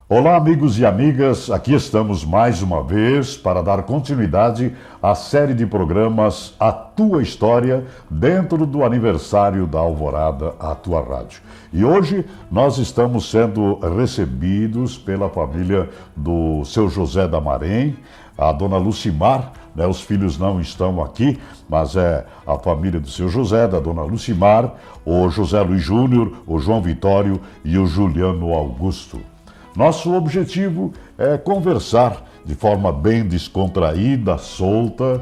Olá, amigos e amigas, aqui estamos mais uma vez para dar continuidade à série de programas A Tua História, dentro do aniversário da Alvorada, a tua rádio. E hoje nós estamos sendo recebidos pela família do seu José da Marém, a dona Lucimar, né? Os filhos não estão aqui, mas é a família do seu José, da dona Lucimar, o José Luiz Júnior, o João Vitório e o Juliano Augusto. Nosso objetivo é conversar de forma bem descontraída, solta,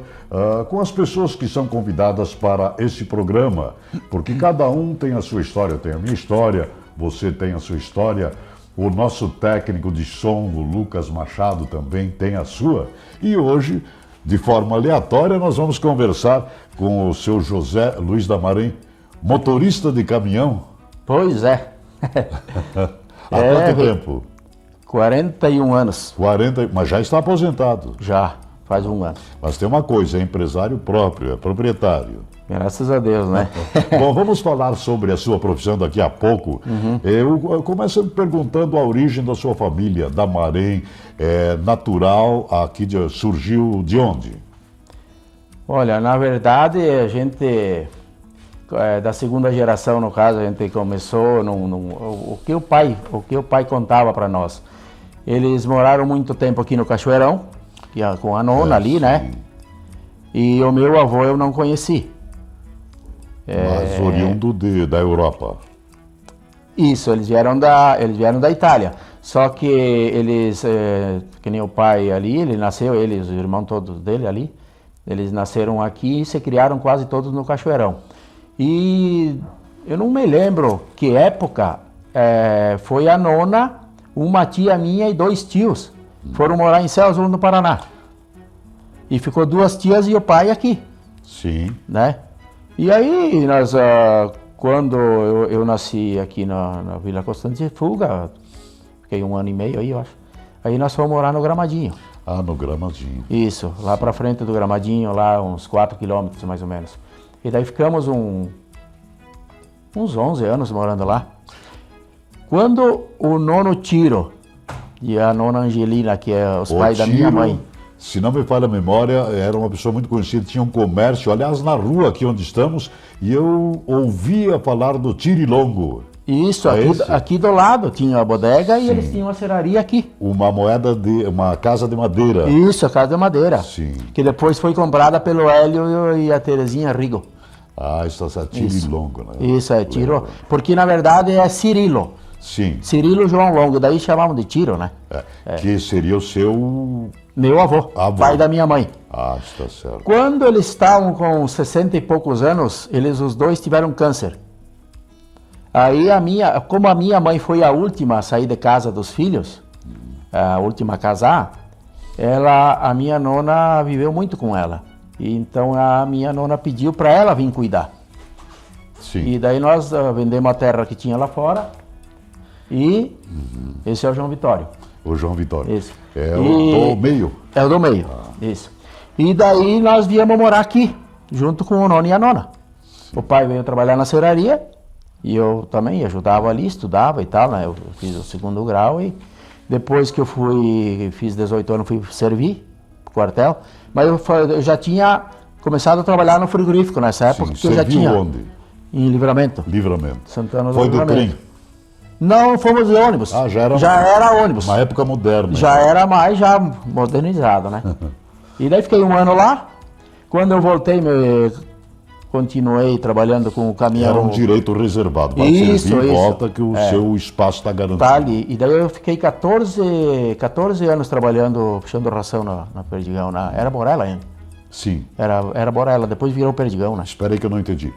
com as pessoas que são convidadas para esse programa, porque cada um tem a sua história. Eu tenho a minha história, você tem a sua história, o nosso técnico de som, o Lucas Machado, também tem a sua. E hoje, de forma aleatória, nós vamos conversar com o seu José Luiz da Marém, motorista de caminhão. Pois é. Há quanto tempo? 41 anos. 40, mas já está aposentado. Já, faz um ano. Mas tem uma coisa, é empresário próprio, é proprietário. Graças a Deus, né? Bom, vamos falar sobre a sua profissão daqui a pouco. Eu começo perguntando a origem da sua família, da Marém, natural, aqui surgiu de onde? Olha, na verdade, a gente, da segunda geração, no caso, a gente começou, o que o pai contava para nós. Eles moraram muito tempo aqui no Cachoeirão, com a nona ali, né? E o meu avô eu não conheci. Mas oriundo da Europa. Isso, eles vieram da Itália. Só que eles, que nem o pai ali, ele nasceu, os irmãos todos dele ali, eles nasceram aqui e se criaram quase todos no Cachoeirão. E eu não me lembro que época foi a nona, uma tia minha e 2 tios foram morar em Céu Azul, no Paraná. E ficou 2 tias e o pai aqui. Sim. Né? E aí, nós, quando eu nasci aqui na Vila Constante de Fuga, fiquei 1 ano e meio aí, eu acho. Aí nós fomos morar no Gramadinho. Ah, no Gramadinho. Isso, lá pra frente do Gramadinho, lá uns 4 quilômetros mais ou menos. E daí ficamos uns 11 anos morando lá. Quando o nono Tiro e a nona Angelina, que é os pais da minha mãe. Se não me falha a memória, era uma pessoa muito conhecida, tinha um comércio, aliás, na rua aqui onde estamos, e eu ouvia falar do Tirilongo. Isso, aqui do lado tinha a bodega. Sim. E eles tinham a serraria aqui. Uma casa de madeira. Isso, a casa de madeira. Sim. Que depois foi comprada pelo Hélio e a Terezinha Rigo. Ah, isso é Tirilongo, né? Isso, Tiro. Porque na verdade é Cirilo. Sim. Cirilo João Longo, daí chamavam de Tiro, né? Que seria o seu... Meu avô, pai da minha mãe. Ah, está certo. Quando eles estavam com 60 e poucos anos, os dois tiveram câncer. Aí como a minha mãe foi a última a sair de casa dos filhos, a última a casar, a minha nona viveu muito com ela. E então a minha nona pediu para ela vir cuidar. Sim. E daí nós vendemos a terra que tinha lá fora. E esse é o João Vitório. O João Vitório. Isso. É o do meio. É o do meio, isso. E daí nós viemos morar aqui, junto com o nono e a nona. Sim. O pai veio trabalhar na serraria, e eu também ajudava ali, estudava e tal, né? Eu fiz o 2º grau e depois que fiz 18 anos, fui servir pro quartel. Mas eu já tinha começado a trabalhar no frigorífico nessa época. Sim, que eu já tinha. Onde? Em Livramento. Livramento. Santana do Foi do Livramento. trem? Não, fomos de ônibus. Ah, já era ônibus. Uma época moderna. Já era mais modernizado, né? E daí fiquei 1 ano lá. Quando eu voltei, continuei trabalhando com o caminhão. Era um direito reservado. Para servir, volta que o seu espaço está garantido. Tá ali. E daí eu fiquei 14 anos trabalhando, puxando ração na Perdigão. Era Borella ainda. Sim. Era Borella, depois virou Perdigão, né? Espera aí que eu não entendi.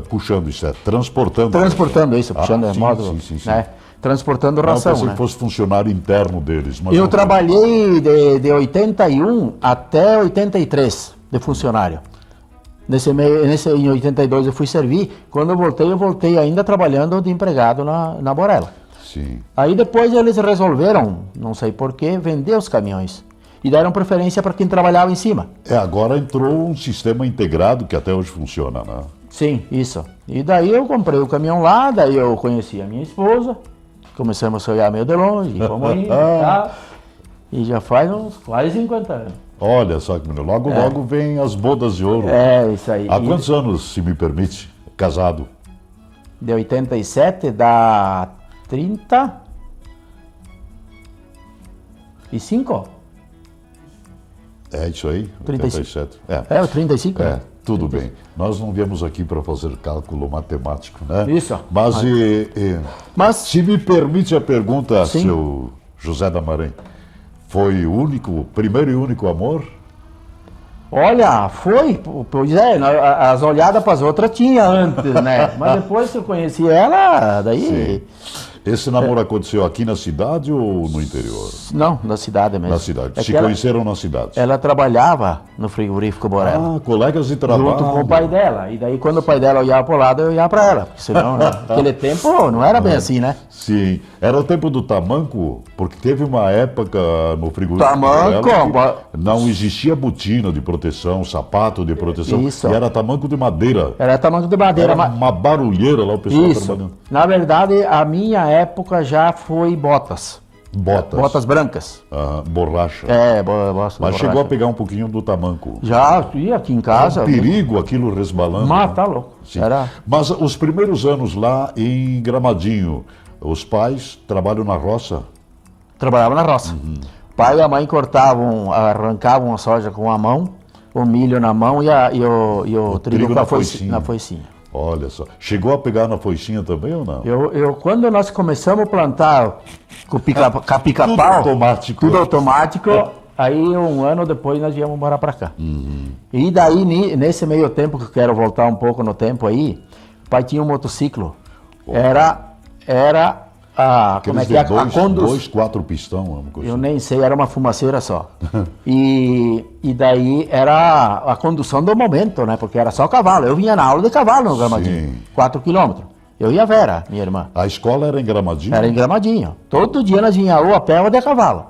Puxando, isso é transportando? Transportando, isso, puxando sim, modo, sim. Né? Transportando ração, eu pensei né? que fosse funcionário interno deles. Mas eu trabalhei de 81 até 83 de funcionário. Em 82 eu fui servir. Quando eu voltei ainda trabalhando de empregado na Borella. Sim. Aí depois eles resolveram, não sei porquê, vender os caminhões. E deram preferência para quem trabalhava em cima. Agora entrou um sistema integrado que até hoje funciona, né? Sim, isso. E daí eu comprei o caminhão lá, daí eu conheci a minha esposa, começamos a olhar meio de longe, fomos indo, tá? E já faz uns quase 50 anos. Olha só que logo, logo vem as bodas de ouro. É, isso aí. Há quantos anos, se me permite, casado? De 87 dá 35? É isso aí, 35. 87. É, o 35? É, tudo bem. Nós não viemos aqui para fazer cálculo matemático, né? Isso. Mas se me permite a pergunta, Sim. seu José Damarém, foi o primeiro e único amor? Olha, foi, pois é, as olhadas para as outras tinha antes, né? Mas depois que eu conheci ela, daí... Esse namoro aconteceu aqui na cidade ou no interior? Não, na cidade mesmo. Na cidade. É Se que conheceram na cidade? ela trabalhava no frigorífico Borella. Ah, colegas de trabalho. Junto com o pai dela. E daí quando o pai dela olhava para o lado, eu olhava para ela. Porque senão, naquele tempo, não era bem assim, né? Sim. Era o tempo do tamanco, porque teve uma época no frigorífico Tamanco, Borella que não existia botina de proteção, sapato de proteção. Isso. E era tamanco de madeira. Era tamanho de madeira. Era uma barulheira lá, o pessoal Isso. trabalhando. Na verdade, a minha época já foi botas. Botas. Botas brancas. Borracha. É, botas Mas chegou a borracha. pegar um pouquinho do tamanco. Já, ia aqui em casa. Perigo aquilo resbalando. Mas tá louco. Sim. Era... Mas os primeiros anos lá em Gramadinho, os pais trabalham na roça? Trabalhava na roça. O pai e a mãe cortavam, arrancavam a soja com a mão, o milho na mão e o trigo na na foicinha. Olha só. Chegou a pegar na foicinha também ou não? Quando nós começamos a plantar com pica-pau, Tudo automático. tudo automático, aí um ano depois nós íamos morar para cá. E daí, nesse meio tempo, que eu quero voltar um pouco no tempo aí, o pai tinha um motociclo. Era a, como é que é? Dois, 4 pistão. Uma coisa Eu assim. nem sei, era uma fumaceira só. e daí era a condução do momento, né? Porque era só cavalo. Eu vinha na aula de cavalo no Gramadinho. Sim. 4 quilômetros. Eu e a Vera, minha irmã. A escola era em Gramadinho? Era em Gramadinho. Todo dia nós vinha ou a pé ou de cavalo.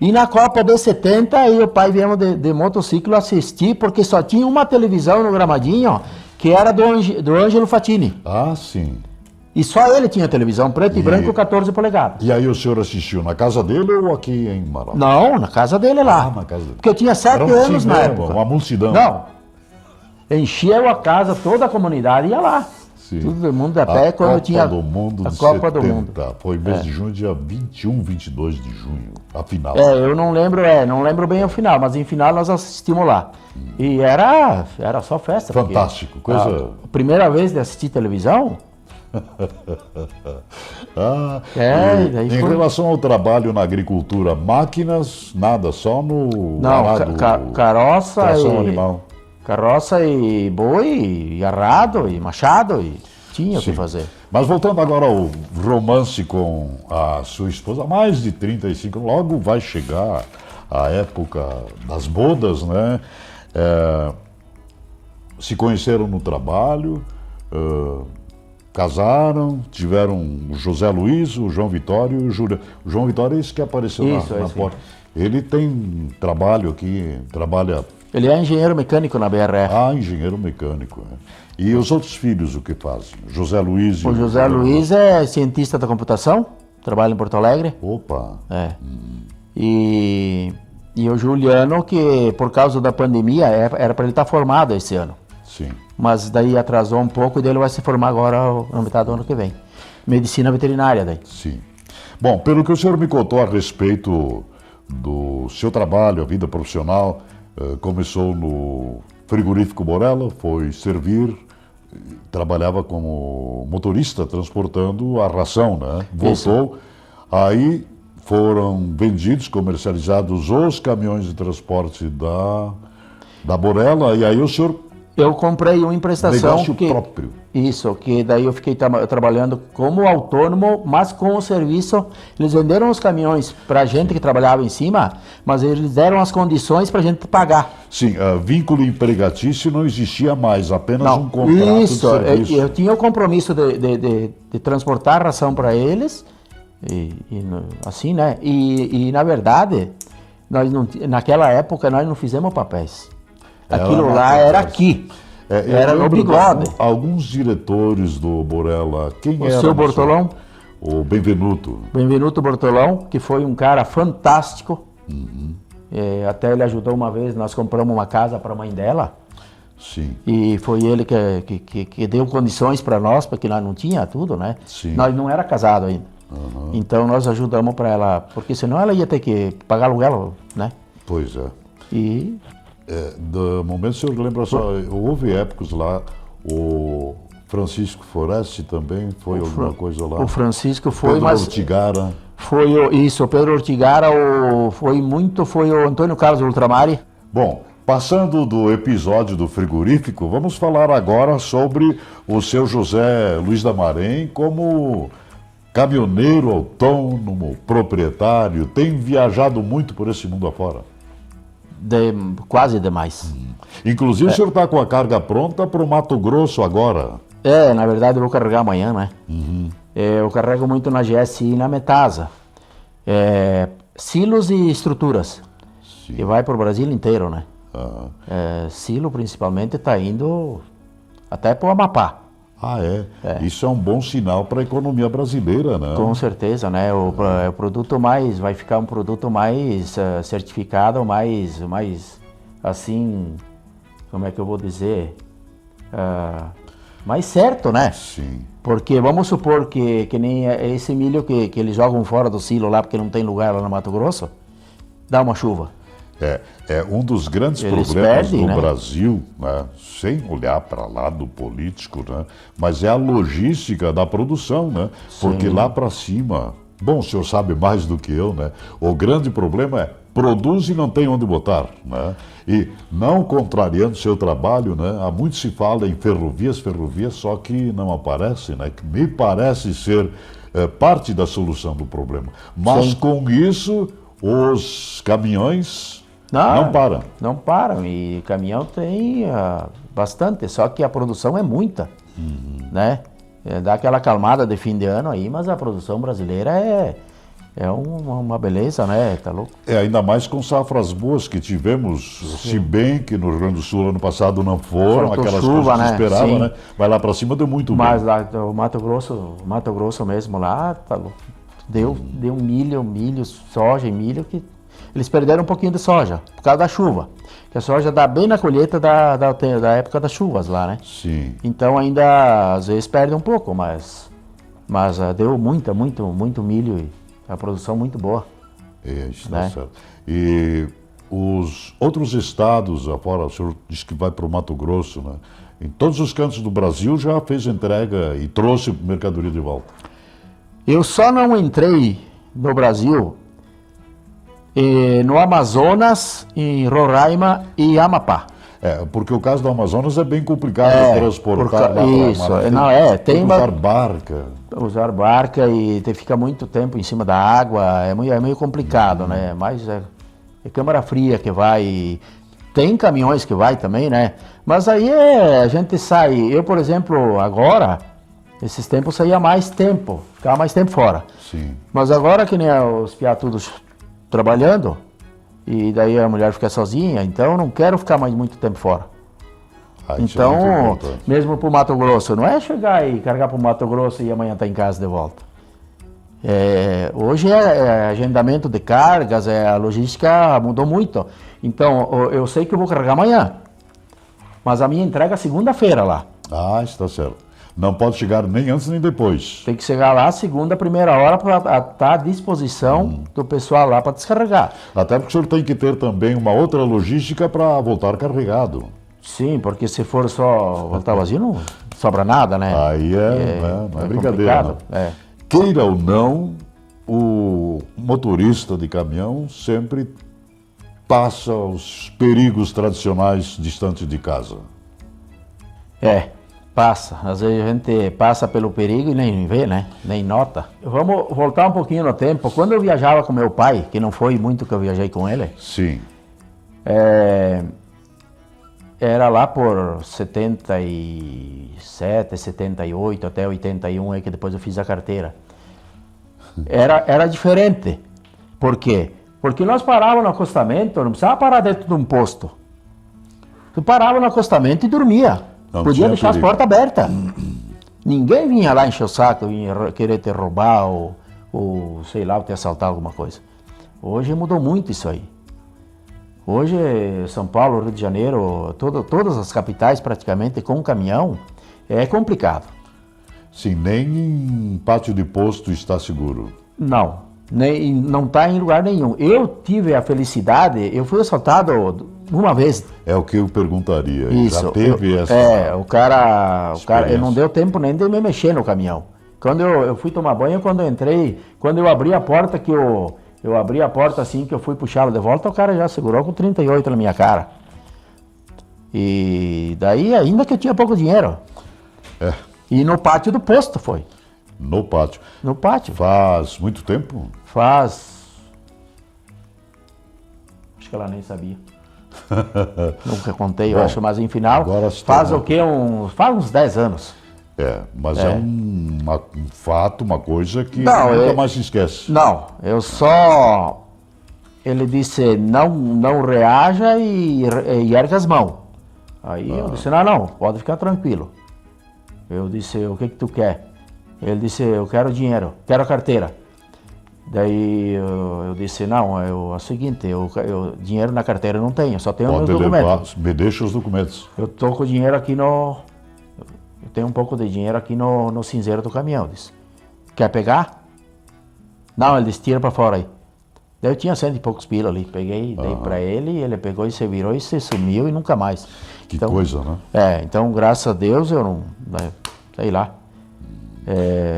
E na Copa de 70, aí o pai viemos de motociclo assistir, porque só tinha uma televisão no Gramadinho, que era do Ângelo Fatini. Ah, sim. E só ele tinha televisão, preto e branco, 14 polegadas. E aí o senhor assistiu na casa dele ou aqui em Manaus? Não, na casa dele lá. Na casa dele. Porque eu tinha 7 Era anos na cinema, época. uma multidão. Não. Encheu a casa, toda a comunidade ia lá. Sim. Todo mundo a pé quando tinha A Copa do Mundo a de Copa 70. do Mundo. Foi mês de junho, dia 21, 22 de junho, a final. Eu não lembro bem o final, mas em final nós assistimos lá. E era só festa. porque Fantástico, coisa... a primeira vez de assistir televisão, daí em foi... relação ao trabalho na agricultura, máquinas, nada, só no Não, arado, carroça tração e... animal. Carroça e boi, e arado, e machado, e tinha o que Sim. fazer. Mas voltando agora ao romance com a sua esposa, mais de 35, logo vai chegar a época das bodas, né? Se conheceram no trabalho, casaram, tiveram o José Luiz, o João Vitório e o Júlio. O João Vitório é esse que apareceu na porta. Ele tem trabalho aqui, trabalha... Ele é engenheiro mecânico na BRF. engenheiro mecânico. Né? E os outros filhos o que fazem? José Luiz e O José Luiz é cientista da computação, trabalha em Porto Alegre. Opa! E o Juliano, que por causa da pandemia, era para ele estar formado esse ano. Sim. Mas daí atrasou um pouco e daí ele vai se formar agora na metade do ano que vem. Medicina veterinária daí. Sim. Bom, pelo que o senhor me contou a respeito do seu trabalho, a vida profissional, começou no frigorífico Borella, foi servir, trabalhava como motorista transportando a ração, né? Voltou, aí foram vendidos, comercializados os caminhões de transporte da Borella, e aí o senhor... Eu comprei uma emprestação Negócio próprio. Isso, que daí eu fiquei trabalhando como autônomo, mas com o serviço. Eles venderam os caminhões para a gente que trabalhava em cima, mas eles deram as condições para a gente pagar. Sim, vínculo empregatício não existia mais, apenas um contrato isso, de serviço. eu tinha o compromisso de transportar a ração para eles, assim, né? E na verdade, nós não, naquela época nós não fizemos papéis. Aquilo lá era aqui. Era no bigode. Alguns diretores do Borella, quem O era? seu Bortolão? o Benvenuto. Benvenuto Bortolão, que foi um cara fantástico. Até ele ajudou uma vez, nós compramos uma casa para a mãe dela. Sim. E foi ele que deu condições para nós, porque nós não tinha tudo, né? Sim. Nós não era casado ainda. Então nós ajudamos para ela, porque senão ela ia ter que pagar aluguel, né? Pois é. E Do momento, o senhor lembra só, houve épocas lá, o Francisco Foreste também foi alguma coisa lá. o Francisco foi, Pedro mas Ortigara. foi o Pedro Ortigara, foi o Antônio Carlos Ultramari. Bom, passando do episódio do frigorífico, vamos falar agora sobre o seu José Luiz Damarém como caminhoneiro autônomo, proprietário, tem viajado muito por esse mundo afora. Quase demais. Inclusive, o senhor está com a carga pronta para o Mato Grosso agora. Na verdade eu vou carregar amanhã, né? Eu carrego muito na GSI e na Metasa. Silos e estruturas. Sim. E vai para o Brasil inteiro, né? Ah. Silo principalmente está indo até para o Amapá. Ah, é? Isso é um bom sinal para a economia brasileira, né? Com certeza, né? O produto vai ficar um produto mais certificado, mais assim, como é que eu vou dizer? Mais certo, né? Sim. Porque vamos supor que nem esse milho que eles jogam fora do silo lá, porque não tem lugar lá no Mato Grosso, dá uma chuva. É um dos grandes Eles problemas perdem, do né? Brasil, né? Sem olhar para lá do político, né? Mas é a logística da produção, né? Porque lá para cima, bom, o senhor sabe mais do que eu, né? O grande problema é produz e não tem onde botar, né? E não contrariando seu trabalho, né? Há muito se fala em ferrovias, só que não aparece, né? Que me parece ser parte da solução do problema. Mas Sim. com isso, os caminhões não param. Não param. E caminhão tem bastante, só que a produção é muita, né? Dá aquela calmada de fim de ano aí, mas a produção brasileira é uma beleza, né? Tá louco? Ainda mais com safras boas que tivemos, se bem que no Rio Grande do Sul ano passado não foram Faltou aquelas chuva, coisas que né? esperava, Sim. né? Mas lá para cima deu muito Mas bem. lá o Mato Grosso mesmo lá, tá louco. Deu milho, soja e milho que eles perderam um pouquinho de soja por causa da chuva. Que a soja dá bem na colheita da época das chuvas lá, né? Sim. Então ainda às vezes perde um pouco, mas deu muito milho e a produção muito boa. Está Né? certo. E os outros estados afora, o senhor disse que vai para o Mato Grosso, né? Em todos os cantos do Brasil já fez entrega e trouxe mercadoria de volta. Eu só não entrei no Brasil no Amazonas, em Roraima e Amapá. Porque o caso do Amazonas é bem complicado de transportar lá para isso, tem que usar barca. Usar barca e fica muito tempo em cima da água, é meio complicado, né? Mas é câmara fria que vai, tem caminhões que vai também, né? Mas aí a gente sai, eu por exemplo, agora, esses tempos saía mais tempo, ficava mais tempo fora. Sim. Mas agora que nem os piá todos trabalhando, e daí a mulher fica sozinha, então eu não quero ficar mais muito tempo fora. Isso é muito Então, importante. mesmo para o Mato Grosso, não é chegar e carregar para o Mato Grosso e amanhã estar em casa de volta. Hoje é agendamento de cargas, a logística mudou muito. Então, eu sei que eu vou carregar amanhã, mas a minha entrega é segunda-feira lá. Está certo. Não pode chegar nem antes nem depois. Tem que chegar lá segunda, primeira hora, para estar à disposição do pessoal lá para descarregar. Até porque o senhor tem que ter também uma outra logística para voltar carregado. Sim, porque se for só voltar vazio, não sobra nada, né? Aí não é brincadeira. complicado, Não. Queira ou não, o motorista de caminhão sempre passa os perigos tradicionais distantes de casa. Passa. Às vezes a gente passa pelo perigo e nem vê, né? Nem nota. Vamos voltar um pouquinho no tempo. Quando eu viajava com meu pai, que não foi muito que eu viajei com ele, Sim. era lá por 77, 78, até 81, aí que depois eu fiz a carteira. Era diferente. Por quê? Porque nós parávamos no acostamento, não precisava parar dentro de um posto. Tu parava no acostamento e dormia. Não Podia tinha deixar perigo. as portas abertas. Ninguém vinha lá encher o saco, vinha querer te roubar ou sei lá, te assaltar alguma coisa. Hoje mudou muito isso aí. Hoje, São Paulo, Rio de Janeiro, todas as capitais praticamente com caminhão, é complicado. Sim, nem em pátio de posto está seguro. Não, não está em lugar nenhum. Eu tive a felicidade, eu fui assaltado uma vez. É o que eu perguntaria. Isso, Já teve essa... o cara, não deu tempo nem de me mexer no caminhão. Quando eu fui tomar banho, quando eu entrei, quando eu abri a porta, eu abri a porta assim, que eu fui puxá-la de volta, o cara já segurou com 38 na minha cara. E daí, ainda que eu tinha pouco dinheiro. É. E no pátio do posto foi. No pátio. No pátio. Faz muito tempo? Faz... Acho que ela nem sabia. Nunca contei, eu acho, mas em final, agora faz o quê? Faz uns 10 anos. Mas é um fato, uma coisa que Não, nunca mais se esquece. Não, eu só... Ele disse, não reaja e erga as mãos. Aí eu disse, não, pode ficar tranquilo. Eu disse, o que tu quer? Ele disse, eu quero dinheiro, quero a carteira. Daí eu disse, não, é o seguinte, dinheiro na carteira eu não tenho, só tenho meus documentos. Me deixa os documentos. Eu tô com dinheiro aqui Eu tenho um pouco de dinheiro aqui no cinzeiro do caminhão, disse. Quer pegar? Não, ele disse, tira pra fora aí. Daí eu tinha 100 e poucos pila ali, peguei, dei pra ele, ele pegou e se virou e se sumiu e nunca mais. Que coisa, né? Então graças a Deus eu não, sei lá,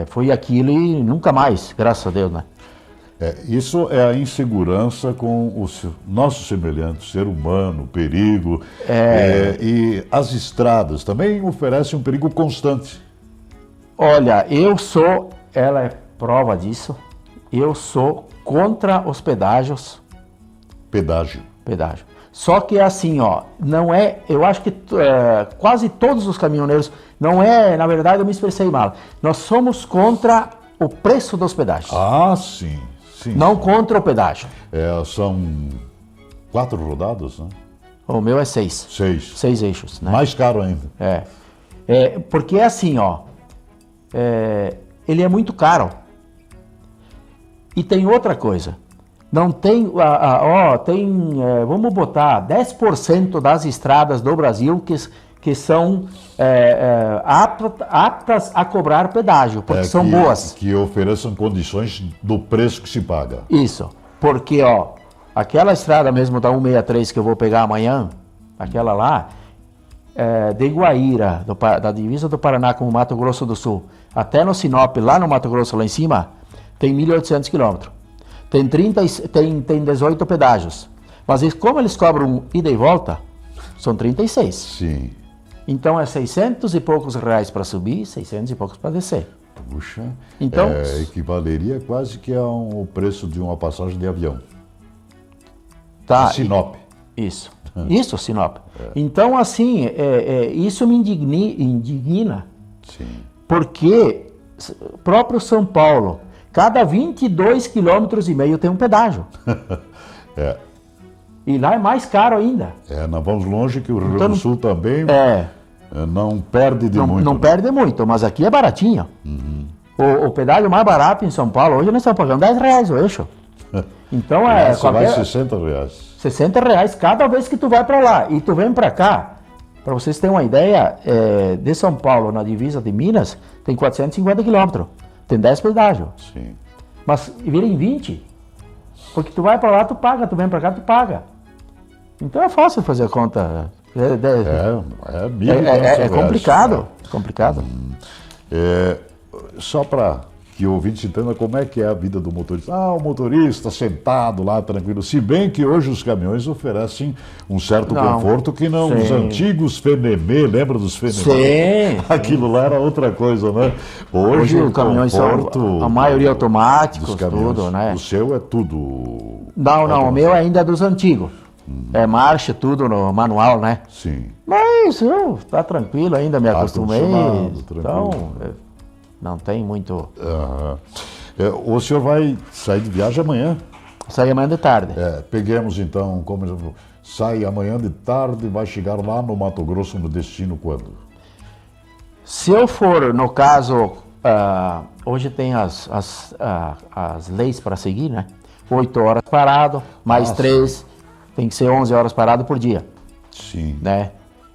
foi aquilo e nunca mais, graças a Deus, né? Isso é a insegurança com o nosso semelhante, ser humano, o perigo. E as estradas também oferecem um perigo constante. Olha, ela é prova disso, eu sou contra os pedágios. Pedágio. Só que é assim, ó, não é, eu acho que quase todos os caminhoneiros, não é, na verdade eu me expressei mal, nós somos contra o preço dos pedágios. Ah, sim. Não contra o pedágio. São 4 rodadas, né? O meu é 6. 6 eixos, né? Mais caro ainda. Porque é assim, ó, ele é muito caro. E tem outra coisa, não tem, vamos botar 10% das estradas do Brasil que são aptas a cobrar pedágio, porque são boas. Que ofereçam condições do preço que se paga. Isso, porque aquela estrada mesmo da 163 que eu vou pegar amanhã, aquela lá, de Guaíra, da divisa do Paraná com o Mato Grosso do Sul, até no Sinop, lá no Mato Grosso, lá em cima, tem 1.800 quilômetros. Tem 18 pedágios. Mas como eles cobram ida e volta, são 36. Sim. Então é 600 e poucos reais para subir, 600 e poucos para descer. Puxa, então, equivaleria quase que ao preço de uma passagem de avião. Tá. De Sinop. Isso, Sinop. Então, assim, isso me indigna. Sim. Porque próprio São Paulo, cada 22,5 km tem um pedágio. E lá é mais caro ainda. Nós vamos longe que o Rio Grande do Sul também não perde muito. Não perde muito, mas aqui é baratinho. Uhum. O pedágio mais barato em São Paulo, hoje nós estamos pagando 10 reais o eixo. Então só vai 60 reais. 60 reais cada vez que tu vai para lá. E tu vem para cá, para vocês terem uma ideia, de São Paulo, na divisa de Minas, tem 450 quilômetros. Tem 10 pedágios. Sim. Mas vira em 20. Porque tu vai para lá, tu paga. Tu vem para cá, tu paga. Então é fácil fazer a conta. É complicado. Complicado. Só para que o ouvinte entenda como é que é a vida do motorista. O motorista sentado lá, tranquilo. Se bem que hoje os caminhões oferecem um certo conforto que não os antigos Fenemê, lembra dos Fenemê? Sim. Aquilo lá era outra coisa, né? Hoje os caminhões são, a maioria automáticos, tudo, né? O seu é tudo... Não, o meu ainda é dos antigos. É marcha, tudo no manual, né? Sim. Mas tá tranquilo ainda, me acostumei. Então, não tem muito... O senhor vai sair de viagem amanhã? Sai amanhã de tarde. Peguemos então, como exemplo, sai amanhã de tarde e vai chegar lá no Mato Grosso no destino quando? Se eu for, no caso, hoje tem as leis para seguir, né? 8 horas parado, mais 3, tem que ser 11 horas parado por dia. Sim. Né?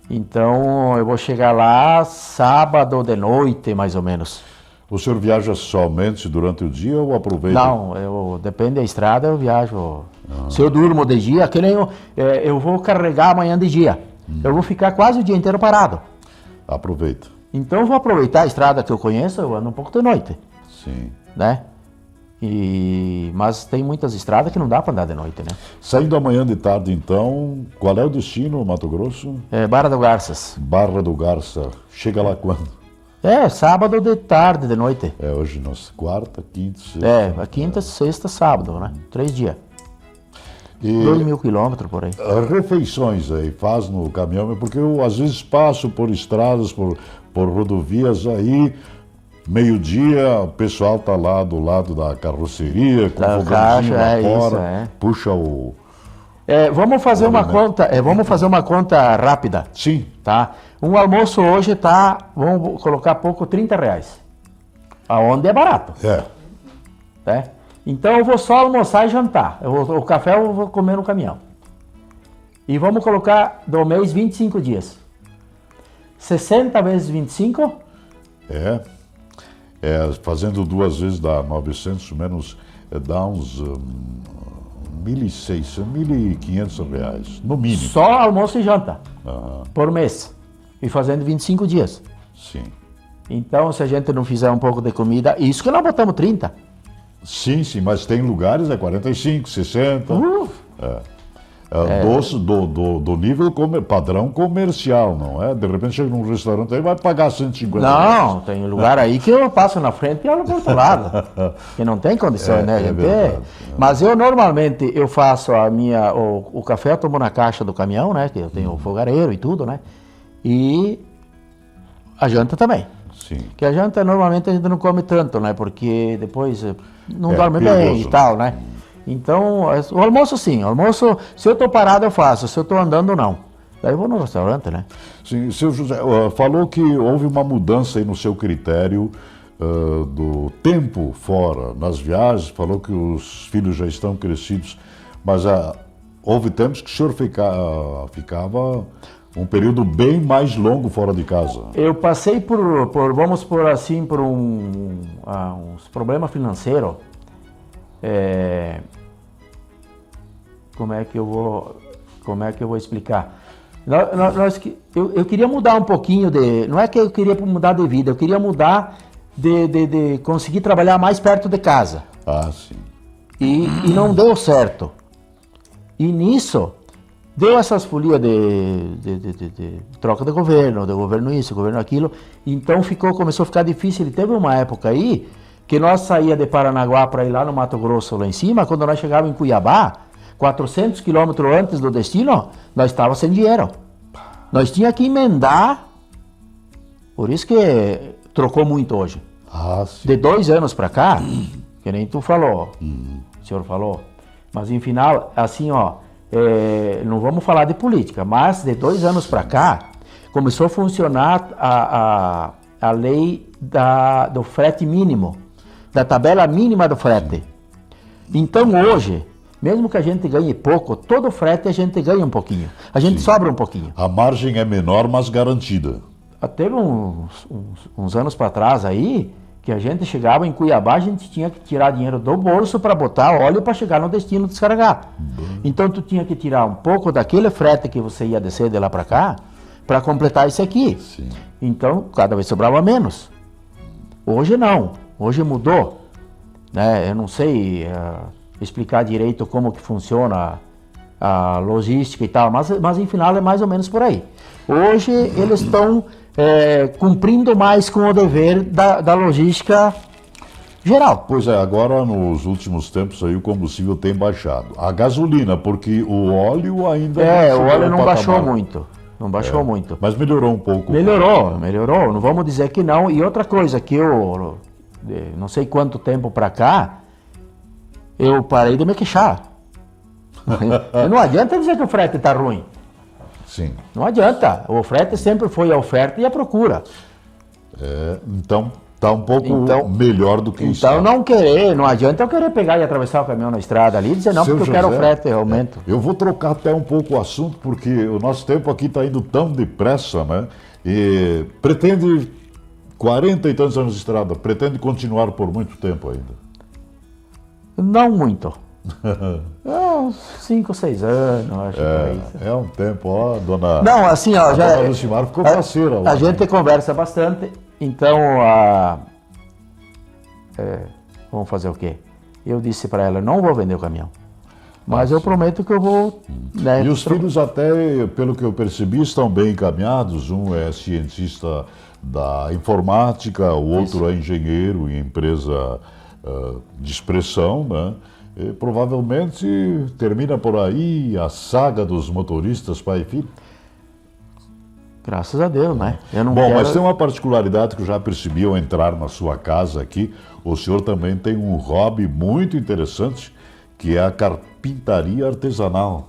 Então eu vou chegar lá sábado de noite, mais ou menos. O senhor viaja somente durante o dia ou aproveita? Não, depende da estrada, eu viajo. Se eu durmo de dia, que nem eu vou carregar amanhã de dia. Eu vou ficar quase o dia inteiro parado. Aproveita. Então eu vou aproveitar a estrada que eu conheço, eu ando um pouco de noite. Sim. Né? Mas tem muitas estradas que não dá para andar de noite, né? Saindo amanhã de tarde, então, qual é o destino, Mato Grosso? Barra do Garças. Barra do Garça. Chega lá quando? Sábado de tarde, de noite. Hoje nós quarta, quinta, sexta. A quinta, sexta, sábado, né? 3 dias. E 2.000 quilômetros por aí. refeições aí faz no caminhão, porque eu às vezes passo por estradas, por rodovias aí, meio-dia, o pessoal tá lá do lado da carroceria, com o fogãozinho lá fora, puxa o... Vamos fazer uma conta rápida. Sim. Tá? Um almoço hoje vamos colocar pouco, R$30. Aonde é barato. Né? Então eu vou só almoçar e jantar. O café eu vou comer no caminhão. E vamos colocar do mês 25 dias. 60 vezes 25? Fazendo 2 vezes dá 900 menos, dá uns R$1.600, R$1.500, no mínimo. Só almoço e janta por mês. E fazendo 25 dias. Sim. Então, se a gente não fizer um pouco de comida, isso que nós botamos 30. Sim, mas tem lugares 45, 60. Do nível padrão comercial, não é? De repente chega num restaurante aí vai pagar 150 reais. Não, tem lugar aí que eu passo na frente e olho pro outro lado. Que não tem condição, né? Mas eu normalmente faço o café eu tomo na caixa do caminhão, né? Que eu tenho o fogareiro e tudo, né? E a janta também. Sim. Que a janta normalmente a gente não come tanto, né? Porque depois não dorme bem e tal, né? Então, o almoço sim, se eu estou parado eu faço, se eu estou andando não. Daí eu vou no restaurante, né? Sim, seu José, falou que houve uma mudança aí no seu critério do tempo fora, nas viagens, falou que os filhos já estão crescidos, mas houve tempos que o senhor ficava um período bem mais longo fora de casa. Eu passei vamos por assim, por uns problemas financeiros. Como é que eu vou explicar? Eu queria mudar um pouquinho não é que eu queria mudar de vida, eu queria mudar de conseguir trabalhar mais perto de casa. Sim. E não deu certo. E nisso, deu essas folias de troca de governo isso, governo aquilo, então começou a ficar difícil. E teve uma época aí que nós saía de Paranaguá para ir lá no Mato Grosso, lá em cima, quando nós chegávamos em Cuiabá, 400 quilômetros antes do destino, nós estávamos sem dinheiro. Nós tínhamos que emendar, por isso que trocou muito hoje. Sim. De 2 anos para cá, que nem tu falou, o senhor falou, mas em final, assim, não vamos falar de política, mas de 2 anos para cá, começou a funcionar a lei do frete mínimo, da tabela mínima do frete. Então hoje, mesmo que a gente ganhe pouco, todo frete a gente ganha um pouquinho. A gente sobra um pouquinho. A margem é menor, mas garantida. Teve uns anos para trás aí, que a gente chegava em Cuiabá, a gente tinha que tirar dinheiro do bolso para botar óleo para chegar no destino descarregar. Então tu tinha que tirar um pouco daquele frete que você ia descer de lá para cá, para completar isso aqui. Sim. Então cada vez sobrava menos. Hoje não. Hoje mudou, né? Eu não sei explicar direito como que funciona a logística e tal, mas em final é mais ou menos por aí. Hoje eles estão cumprindo mais com o dever da logística geral. Pois é, agora nos últimos tempos aí o combustível tem baixado. A gasolina, porque o óleo ainda o óleo não baixou muito. Não baixou muito. Mas melhorou um pouco. Melhorou, não vamos dizer que não. E outra coisa que eu não sei quanto tempo para cá, eu parei de me queixar. Não adianta dizer que o frete está ruim. Sim. Não adianta. O frete sempre foi a oferta e a procura. Então tá um pouco melhor do que isso. Então não adianta eu querer pegar e atravessar o caminhão na estrada ali e dizer não, Seu porque eu quero José, frete, aumento. Eu vou trocar até um pouco o assunto, porque o nosso tempo aqui está indo tão depressa, né? E pretende 40 e tantos anos de estrada, pretende continuar por muito tempo ainda? Não muito. Uns 5, 6 anos, acho que é isso. É um tempo, ó, dona... Não, assim, ó, já... Dona Lucimar ficou parceira lá. A gente conversa bastante, então, vamos fazer o quê? Eu disse para ela, não vou vender o caminhão, mas eu prometo que eu vou... Né, E os filhos até, pelo que eu percebi, estão bem encaminhados. Um é cientista da informática, o outro é engenheiro em empresa de expressão, né? E provavelmente termina por aí a saga dos motoristas pai e filho. Graças a Deus, né? Eu não Bom, quero... mas tem uma particularidade que eu já percebi ao entrar na sua casa aqui. O senhor também tem um hobby muito interessante, que é a carpintaria artesanal.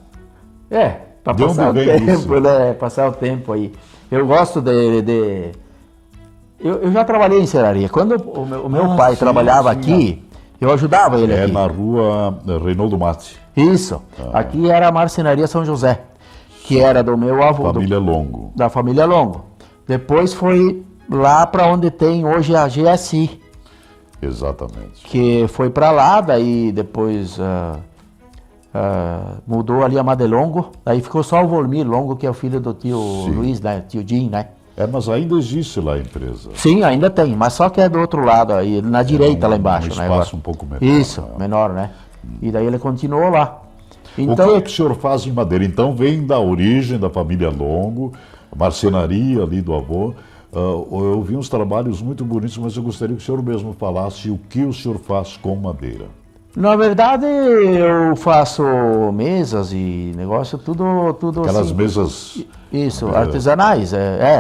Para De onde passar o vem tempo, isso? né? Passar o tempo aí. Eu gosto Eu já trabalhei em serraria. Quando o meu pai trabalhava aqui, eu ajudava ele aqui. Na rua Reinaldo Mate. Isso. Aqui era a Marcenaria São José, que era do meu avô. Família Longo. Da família Longo. Depois foi lá para onde tem hoje a GSI. Exatamente. Que foi para lá, daí depois mudou ali a Madelongo, daí ficou só o Volmir Longo, que é o filho do tio Luiz, né? Tio Jim, né? Mas ainda existe lá a empresa. Sim, ainda tem, mas só que é do outro lado, aí, na direita lá embaixo, um né? espaço um pouco menor. Isso, menor, né? E daí ele continuou lá. Então, o que é que o senhor faz em madeira? Então vem da origem da família Longo, marcenaria ali do avô. Eu vi uns trabalhos muito bonitos, mas eu gostaria que o senhor mesmo falasse o que o senhor faz com madeira. Na verdade, eu faço mesas e negócio, tudo Aquelas assim. mesas... Isso, artesanais,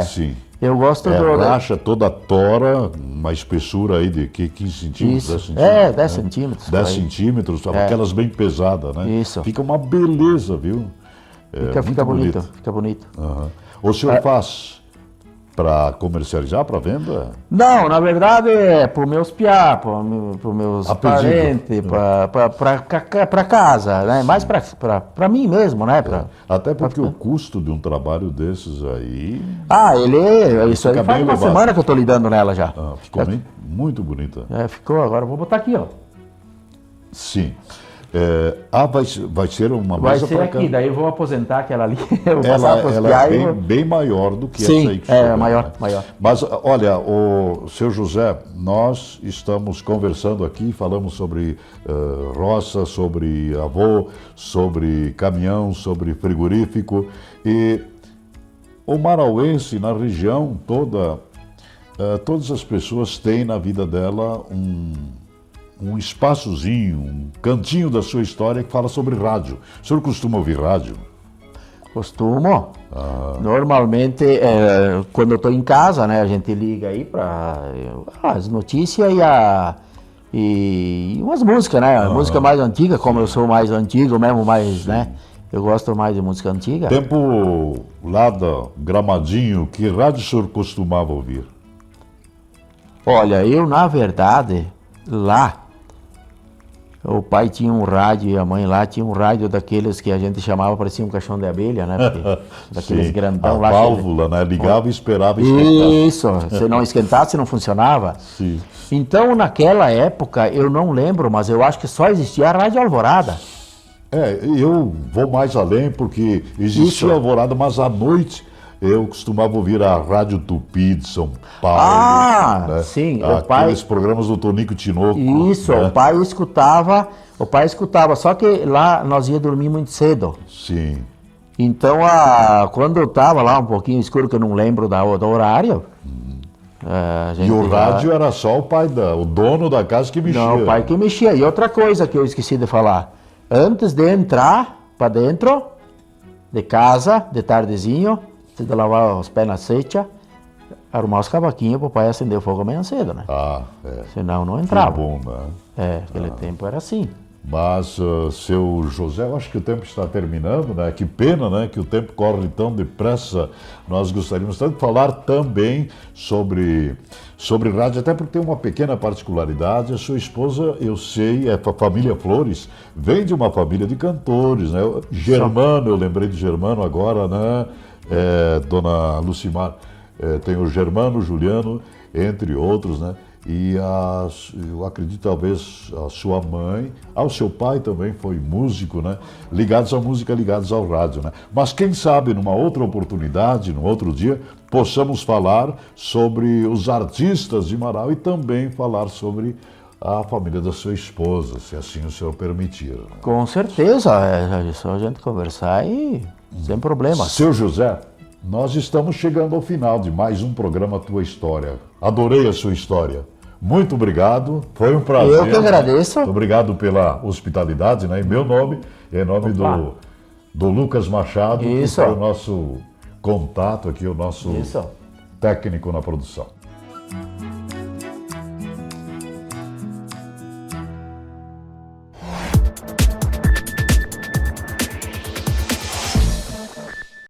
Sim. Eu gosto racha toda a tora, uma espessura aí de 15 centímetros, Isso. 10 centímetros. 10 centímetros. 10 centímetros, aquelas bem pesadas, né? Isso. Fica uma beleza, viu? Fica bonito, fica bonito. Uhum. O senhor faz para comercializar, para venda? Não, na verdade é para os meus piá, para os meus parentes, para casa, né? Mais para mim mesmo, né? Até porque o custo de um trabalho desses aí... Isso aí faz uma semana que eu estou lidando nela já. Ficou muito bonita. Ficou, agora eu vou botar aqui, ó. Sim. Vai ser uma mesa. Vai ser aqui, daí eu vou aposentar aquela ali. Ela é bem maior do que essa aí que é maior. Mas olha, o seu José, nós estamos conversando aqui, falamos sobre roça, sobre avô, sobre caminhão, sobre frigorífico, e o marauense na região toda, todas as pessoas têm na vida dela um espaçozinho, um cantinho da sua história que fala sobre rádio. O senhor costuma ouvir rádio? Costumo. Normalmente, quando eu estou em casa, né, a gente liga aí para as notícias e umas músicas, né? Música mais antiga, como eu sou mais antigo mesmo, né? Eu gosto mais de música antiga. Tempo lá da Gramadinho, que rádio o senhor costumava ouvir? Olha, eu na verdade, lá, o pai tinha um rádio e a mãe lá tinha um rádio daqueles que a gente chamava, parecia um caixão de abelha, né? Daqueles grandão lá. A válvula, né? Ligava e esperava esquentar. Isso, se não esquentasse não funcionava. Sim. Então naquela época, eu não lembro, mas eu acho que só existia a Rádio Alvorada. Eu vou mais além, porque existia a Alvorada, mas à noite eu costumava ouvir a Rádio Tupi de São Paulo. Né? Sim. Aqueles programas do Tonico Tinoco. Isso, né? o pai escutava, só que lá nós ia dormir muito cedo. Sim. Então, quando eu estava lá um pouquinho escuro, que eu não lembro do horário... E o rádio era só o dono da casa que mexia. Não, o pai que mexia. E outra coisa que eu esqueci de falar, antes de entrar para dentro de casa, de tardezinho, de lavar os pés na secha, arrumar os cavaquinhos para o pai acender o fogo amanhã cedo, né? É. Senão não entrava. Que bom, né? Aquele tempo era assim. Mas, seu José, eu acho que o tempo está terminando, né? Que pena, né? Que o tempo corre tão depressa. Nós gostaríamos tanto de falar também sobre rádio, até porque tem uma pequena particularidade. A sua esposa, eu sei, é a família Flores, vem de uma família de cantores, né? Germano, eu lembrei de Germano agora, né? Dona Lucimar, tem o Germano, o Juliano, entre outros, né? E eu acredito talvez a sua mãe, ao seu pai também foi músico, né? Ligados à música, ligados ao rádio, né? Mas quem sabe numa outra oportunidade, num outro dia, possamos falar sobre os artistas de Marau e também falar sobre a família da sua esposa, se assim o senhor permitir. Com certeza, é só a gente conversar e sem problemas. Seu José, nós estamos chegando ao final de mais um programa Tua História. Adorei a sua história. Muito obrigado, foi um prazer. Eu que agradeço. Muito obrigado pela hospitalidade, né? Em meu nome, em nome do Lucas Machado, Isso. que foi o nosso contato aqui, o nosso técnico na produção.